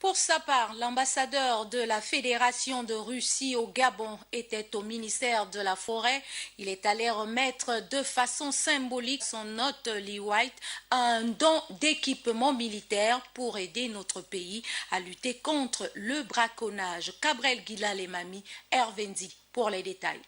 Pour sa part, l'ambassadeur de la Fédération de Russie au Gabon était au ministère de la Forêt. Il est allé remettre de façon symbolique son hôte Lee White un don d'équipement militaire pour aider notre pays à lutter contre le braconnage. Cabrel Guila-Lemami, Hervendi pour les détails.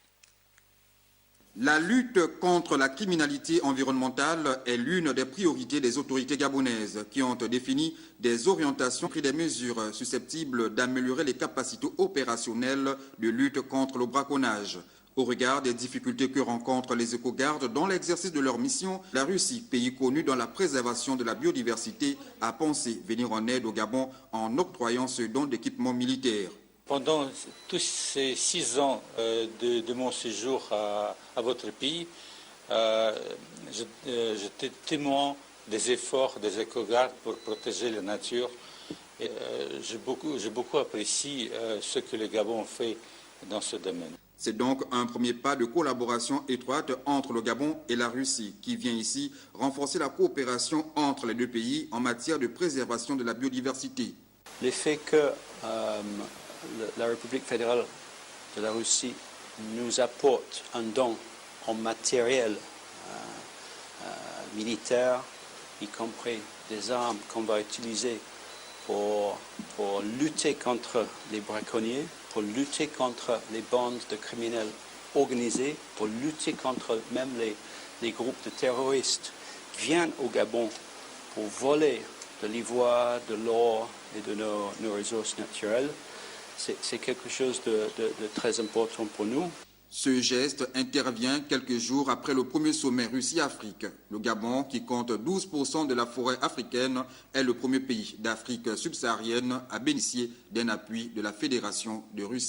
La lutte contre la criminalité environnementale est l'une des priorités des autorités gabonaises qui ont défini des orientations et des mesures susceptibles d'améliorer les capacités opérationnelles de lutte contre le braconnage. Au regard des difficultés que rencontrent les écogardes dans l'exercice de leur mission, la Russie, pays connu dans la préservation de la biodiversité, a pensé venir en aide au Gabon en octroyant ce don d'équipement militaire. Pendant tous ces 6 ans de mon séjour à votre pays, j'étais témoin des efforts des écogardes pour protéger la nature. J'ai beaucoup apprécié ce que le Gabon fait dans ce domaine. C'est donc un premier pas de collaboration étroite entre le Gabon et la Russie qui vient ici renforcer la coopération entre les deux pays en matière de préservation de la biodiversité. Le fait que la République fédérale de la Russie nous apporte un don en matériel militaire, y compris des armes qu'on va utiliser pour lutter contre les braconniers, pour lutter contre les bandes de criminels organisés, pour lutter contre même les groupes de terroristes qui viennent au Gabon pour voler de l'ivoire, de l'or et de nos ressources naturelles. C'est quelque chose de très important pour nous. Ce geste intervient quelques jours après le premier sommet Russie-Afrique. Le Gabon, qui compte 12% de la forêt africaine, est le premier pays d'Afrique subsaharienne à bénéficier d'un appui de la Fédération de Russie.